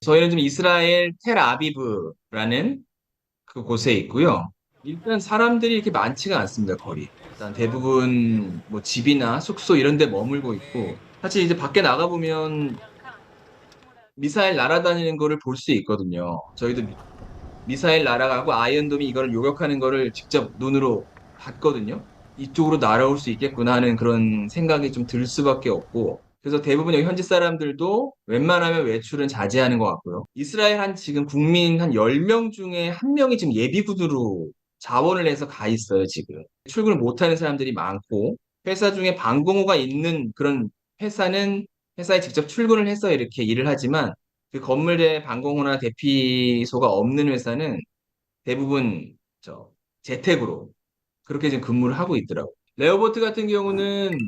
저희는 좀 이스라엘 텔아비브라는 그곳에 있고요. 일단 사람들이 이렇게 많지가 않습니다, 거리. 일단 대부분 뭐 집이나 숙소 이런 데 머물고 있고, 사실 이제 밖에 나가보면 미사일 날아다니는 거를 볼 수 있거든요. 저희도 미사일 날아가고 아이언돔이 이걸 요격하는 거를 직접 눈으로 봤거든요. 이쪽으로 날아올 수 있겠구나 하는 그런 생각이 좀 들 수밖에 없고, 그래서 대부분 여기 현지 사람들도 웬만하면 외출은 자제하는 것 같고요. 이스라엘 한 지금 국민 한 10명 중에 한 명이 지금 예비군으로 자원을 해서 가 있어요, 지금. 출근을 못하는 사람들이 많고, 회사 중에 방공호가 있는 그런 회사는 회사에 직접 출근을 해서 이렇게 일을 하지만, 그 건물에 방공호나 대피소가 없는 회사는 대부분 재택으로 그렇게 지금 근무를 하고 있더라고요. 레오버트 같은 경우는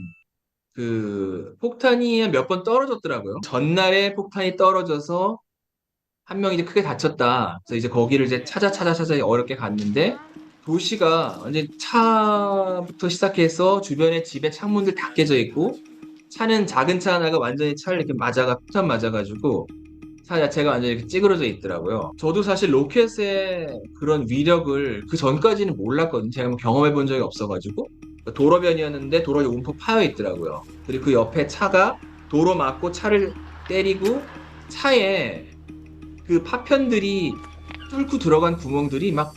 그 폭탄이 몇 번 떨어졌더라고요. 전날에 폭탄이 떨어져서 한 명이 이제 크게 다쳤다. 그래서 이제 거기를 이제 찾아 어렵게 갔는데 도시가 완전 차부터 시작해서 주변에 집에 창문들 다 깨져 있고 차는 작은 차 하나가 완전히 차를 이렇게 폭탄 맞아가지고 차 자체가 완전히 이렇게 찌그러져 있더라고요. 저도 사실 로켓의 그런 위력을 그 전까지는 몰랐거든요. 제가 뭐 경험해 본 적이 없어가지고. 도로변이었는데 도로에 움푹 파여 있더라고요. 그리고 그 옆에 차가 도로 막고 차를 때리고 차에 그 파편들이 뚫고 들어간 구멍들이 막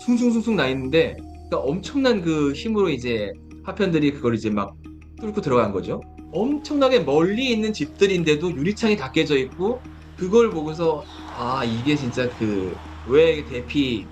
숭숭숭숭 나 있는데 그러니까 엄청난 그 힘으로 이제 파편들이 그걸 이제 막 뚫고 들어간 거죠. 엄청나게 멀리 있는 집들인데도 유리창이 다 깨져 있고 그걸 보고서 아 이게 진짜 그 왜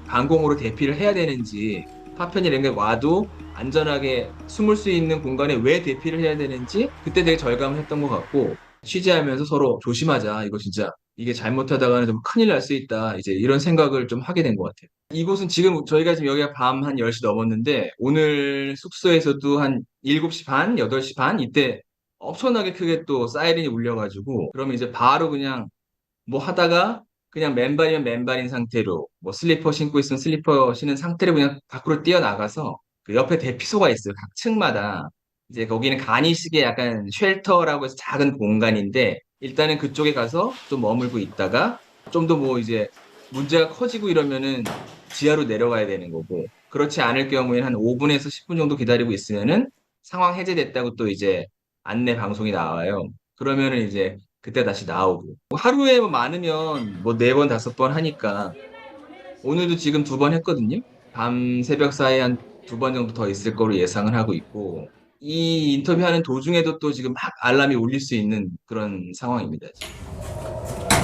방공호로 대피를 해야 되는지 파편이 이런 게 와도 안전하게 숨을 수 있는 공간에 왜 대피를 해야 되는지 그때 되게 절감을 했던 것 같고 취재하면서 서로 조심하자 이거 진짜 이게 잘못하다가는 좀 큰일 날 수 있다. 이제 이런 생각을 좀 하게 된 것 같아요. 이곳은 지금 저희가 지금 여기가 밤 한 10시 넘었는데 오늘 숙소에서도 한 7시 반, 8시 반 이때 엄청나게 크게 또 사이렌이 울려가지고 그러면 이제 바로 그냥 뭐 하다가 그냥 맨발이면 맨발인 상태로 뭐 슬리퍼 신고 있으면 슬리퍼 신은 상태로 그냥 밖으로 뛰어나가서 그 옆에 대피소가 있어요. 각 층마다. 이제 거기는 간이식의 약간 쉘터라고 해서 작은 공간인데 일단은 그쪽에 가서 좀 머물고 있다가 좀 더 뭐 이제 문제가 커지고 이러면은 지하로 내려가야 되는 거고 그렇지 않을 경우에는 한 5분에서 10분 정도 기다리고 있으면은 상황 해제됐다고 또 이제 안내 방송이 나와요. 그러면은 이제 그때 다시 나오고 뭐 하루에 뭐 많으면 뭐 4번, 5번 하니까 오늘도 지금 2번 했거든요. 밤 새벽 사이에 한 2번 정도 더 있을 거로 예상을 하고 있고 이 인터뷰하는 도중에도 또 지금 막 알람이 울릴 수 있는 그런 상황입니다. 지금.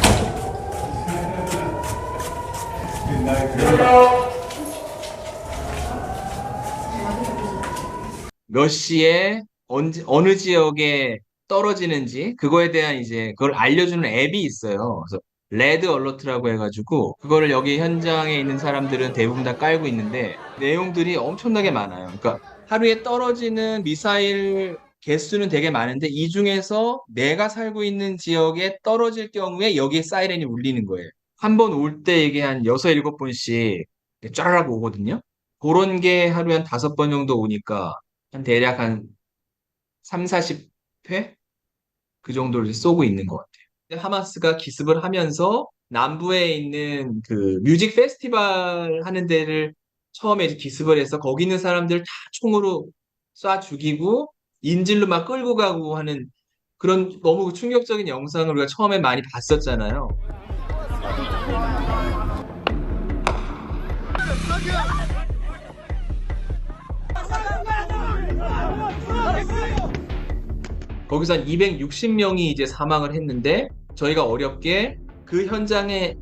몇 시에 어느 지역에 떨어지는지 그거에 대한 이제 그걸 알려주는 앱이 있어요. 그래서 레드 얼러트라고 해가지고 그거를 여기 현장에 있는 사람들은 대부분 다 깔고 있는데 내용들이 엄청나게 많아요. 그러니까 하루에 떨어지는 미사일 개수는 되게 많은데 이 중에서 내가 살고 있는 지역에 떨어질 경우에 여기에 사이렌이 울리는 거예요. 한 번 올 때 이게 한 6, 7번씩 쫘라락 오거든요. 그런 게 하루에 한 5번 정도 오니까 한 대략 한 3, 40회? 그 정도를 쏘고 있는 것 같아요. 하마스가 기습을 하면서 남부에 있는 그 뮤직 페스티벌 하는 데를 처음에 이제 기습을 해서 거기 있는 사람들 다 총으로 쏴 죽이고 인질로 막 끌고 가고 하는 그런 너무 충격적인 영상을 우리가 처음에 많이 봤었잖아요. 거기서 한 260명이 이제 사망을 했는데 저희가 어렵게 그 현장에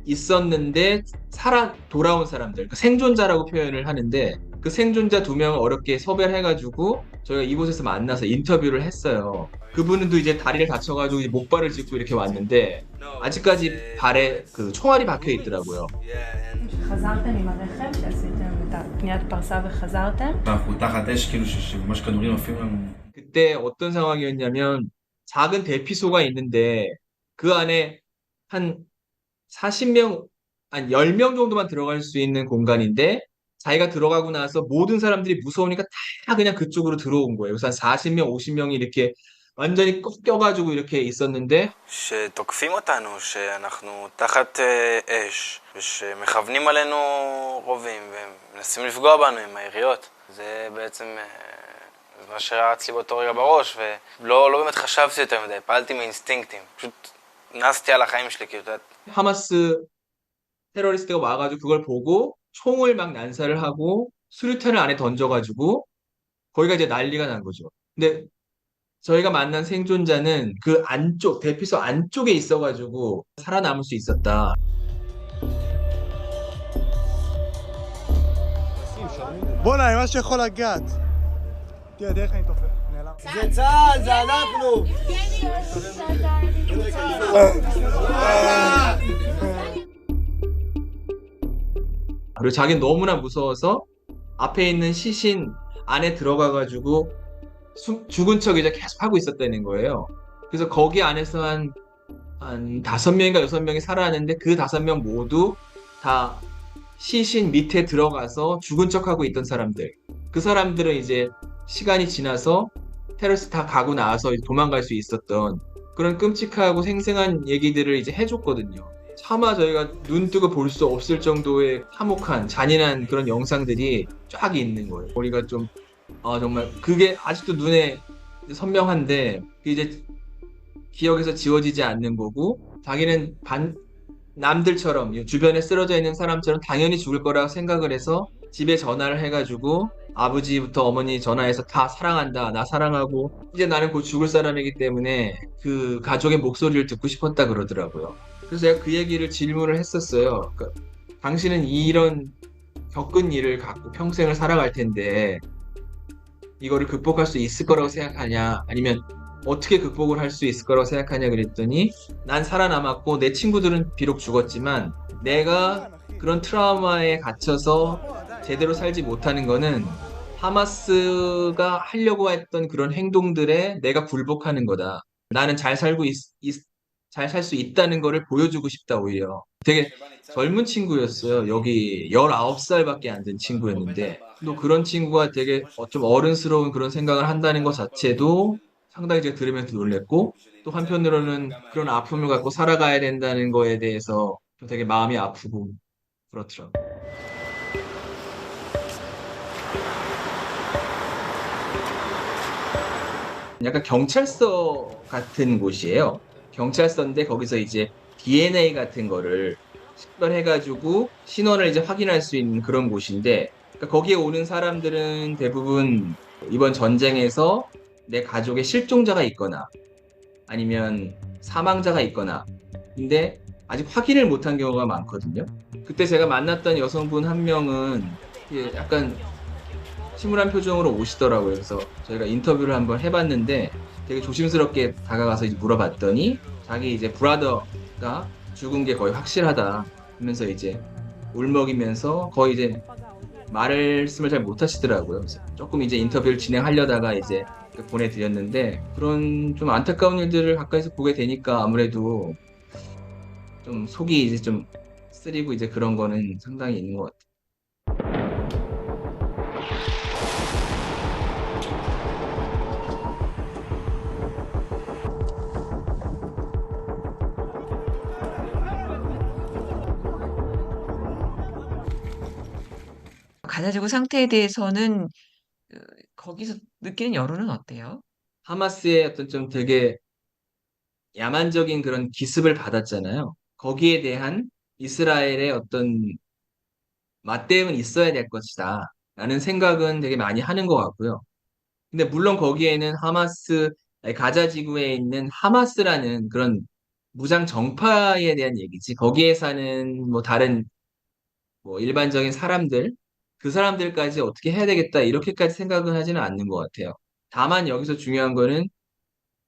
있었는데 돌아온 사람들, 그 생존자라고 표현을 하는데 그 생존자 2명을 어렵게 섭외를 해가지고 저희가 이곳에서 만나서 인터뷰를 했어요. 그분은 또 이제 다리를 다쳐가지고 이제 목발을 짚고 이렇게 왔는데 아직까지 발에 그 총알이 박혀 있더라고요. חזרתם עם הרכב שעשיתם את הקניית פרסה וחזרתם? אנחנו תחת אש, כאילו שממש כדורים עפים לנו. 그때 어떤 상황이었냐면 작은 대피소가 있는데 그 안에 한 40명, 한 10명 정도만 들어갈 수 있는 공간인데 자기가 들어가고 나서 모든 사람들이 무서우니까 다 그냥 그쪽으로 들어온 거예요. 그래서 한 40명, 50명이 이렇게 완전히 꼭 껴가지고 이렇게 있었는데 שתוקפים אותנו, שאנחנו תחת אש, ושמכוונים עלינו רובים ומנסים לפגוע בנו עם היריות. זה בעצם מה שרץ לי באותו רגע בראש, ולא באמת חשבתי יותר מדי, פעלתי מאינסטינקטים. פשוט נסתי על החיים שלי, כאילו, אתה יודע. 하마스 테러리스트가 와가지고 그걸 보고 총을 막 난사를 하고 수류탄을 안에 던져가지고 거기가 이제 난리가 난 거죠. 근데 저희가 만난 생존자는 그 안쪽, 대피소 안쪽에 있어가지고 살아남을 수 있었다. בואנה, אני ממש יכול לגעת. תראה, דרך אני תופר. נעלם. זה צה"ל, זה אנחנו! 그리고 자기는 너무나 무서워서 앞에 있는 시신 안에 들어가가지고 죽은 척 이제 계속 하고 있었다는 거예요. 그래서 거기 안에서 한 5명인가 6명이 살아났는데 그 5명 모두 다 시신 밑에 들어가서 죽은 척하고 있던 사람들. 그 사람들은 이제 시간이 지나서 테러리스트 다 가고 나서 도망갈 수 있었던 그런 끔찍하고 생생한 얘기들을 이제 해줬거든요. 차마 저희가 눈 뜨고 볼 수 없을 정도의 참혹한 잔인한 그런 영상들이 쫙 있는 거예요. 우리가 좀 정말 그게 아직도 눈에 선명한데 그게 이제 기억에서 지워지지 않는 거고 자기는 남들처럼 주변에 쓰러져 있는 사람처럼 당연히 죽을 거라고 생각을 해서 집에 전화를 해가지고 아버지부터 어머니 전화해서 다 사랑한다, 나 사랑하고 이제 나는 곧 죽을 사람이기 때문에 그 가족의 목소리를 듣고 싶었다 그러더라고요. 그래서 제가 그 얘기를 질문을 했었어요. 그러니까 당신은 이런 겪은 일을 갖고 평생을 살아갈 텐데 이거를 극복할 수 있을 거라고 생각하냐? 아니면 어떻게 극복을 할 수 있을 거라고 생각하냐 그랬더니 난 살아남았고 내 친구들은 비록 죽었지만 내가 그런 트라우마에 갇혀서 제대로 살지 못하는 거는 하마스가 하려고 했던 그런 행동들에 내가 굴복하는 거다. 나는 잘 살고 잘 살 수 있다는 거를 보여주고 싶다 오히려. 되게 젊은 친구였어요. 여기 19살밖에 안 된 친구였는데 또 그런 친구가 되게 좀 어른스러운 그런 생각을 한다는 것 자체도 상당히 제가 들으면서 놀랬고 또 한편으로는 그런 아픔을 갖고 살아가야 된다는 거에 대해서 또 되게 마음이 아프고 그렇더라고요. 약간 경찰서 같은 곳이에요. 경찰서인데 거기서 이제 DNA 같은 거를 식별해가지고 신원을 이제 확인할 수 있는 그런 곳인데 그러니까 거기에 오는 사람들은 대부분 이번 전쟁에서 내 가족의 실종자가 있거나 아니면 사망자가 있거나 근데 아직 확인을 못한 경우가 많거든요. 그때 제가 만났던 여성분 한 명은 이게 약간 침울한 표정으로 오시더라고요. 그래서 저희가 인터뷰를 한번 해봤는데 되게 조심스럽게 다가가서 이제 물어봤더니 자기 이제 브라더가 죽은 게 거의 확실하다 하면서 이제 울먹이면서 거의 이제 말씀을 잘 못하시더라고요. 그래서 조금 이제 인터뷰를 진행하려다가 이제 보내드렸는데 그런 좀 안타까운 일들을 가까이서 보게 되니까 아무래도 좀 속이 이제 좀 쓰리고 이제 그런 거는 상당히 있는 것 같아요. 가자지구 상태에 대해서는 그 거기서 느끼는 여론은 어때요? 하마스의 어떤 좀 되게 야만적인 그런 기습을 받았잖아요. 거기에 대한 이스라엘의 어떤 맞대응은 있어야 될 것이다. 라는 생각은 되게 많이 하는 것 같고요. 근데 물론 거기에는 아니, 가자 지구에 있는 하마스라는 그런 무장 정파에 대한 얘기지. 거기에 사는 뭐 다른 뭐 일반적인 사람들, 그 사람들까지 어떻게 해야 되겠다. 이렇게까지 생각은 하지는 않는 것 같아요. 다만 여기서 중요한 거는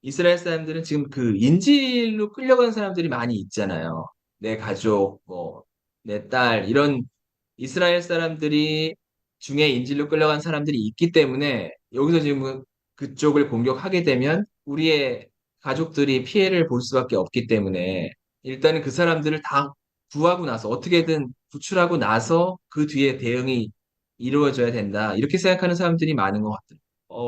이스라엘 사람들은 지금 그 인질로 끌려간 사람들이 많이 있잖아요. 내 가족, 뭐, 내 딸, 이런 이스라엘 사람들이 중에 인질로 끌려간 사람들이 있기 때문에 여기서 지금 그쪽을 공격하게 되면 우리의 가족들이 피해를 볼 수밖에 없기 때문에 일단은 그 사람들을 다 구하고 나서 어떻게든 구출하고 나서 그 뒤에 대응이 이루어져야 된다. 이렇게 생각하는 사람들이 많은 것 같아요.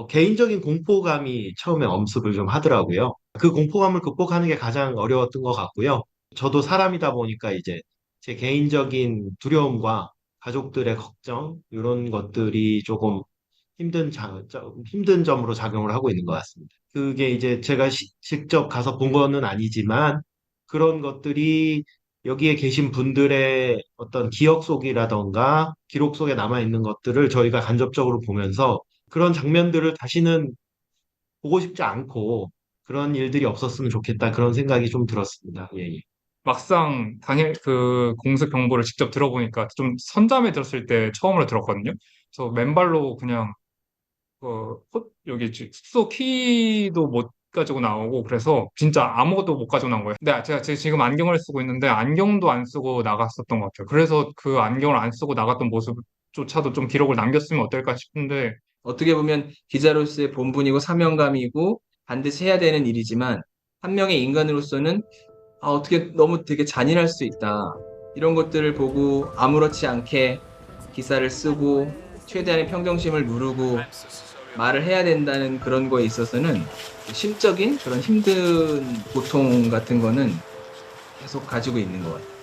개인적인 공포감이 처음에 엄습을 좀 하더라고요. 그 공포감을 극복하는 게 가장 어려웠던 것 같고요. 저도 사람이다 보니까 이제 제 개인적인 두려움과 가족들의 걱정, 이런 것들이 조금 힘든 점으로 작용을 하고 있는 것 같습니다. 그게 이제 제가 직접 가서 본 거는 아니지만 그런 것들이 여기에 계신 분들의 어떤 기억 속이라던가 기록 속에 남아 있는 것들을 저희가 간접적으로 보면서 그런 장면들을 다시는 보고 싶지 않고 그런 일들이 없었으면 좋겠다 그런 생각이 좀 들었습니다. 예, 예. 막상 당일 그 공습 경보를 직접 들어보니까 좀 선잠에 들었을 때 처음으로 들었거든요. 그래서 맨발로 그냥 여기 숙소 키도 못 가지고 나오고 그래서 진짜 아무것도 못 가지고 나온 거예요. 근데 제가 지금 안경을 쓰고 있는데 안경도 안 쓰고 나갔었던 것 같아요. 그래서 그 안경을 안 쓰고 나갔던 모습조차도 좀 기록을 남겼으면 어떨까 싶은데 어떻게 보면 기자로서의 본분이고 사명감이고 반드시 해야 되는 일이지만 한 명의 인간으로서는 어떻게 너무 되게 잔인할 수 있다. 이런 것들을 보고 아무렇지 않게 기사를 쓰고 최대한의 평정심을 누르고 말을 해야 된다는 그런 거에 있어서는 심적인 그런 힘든 고통 같은 거는 계속 가지고 있는 것 같아요.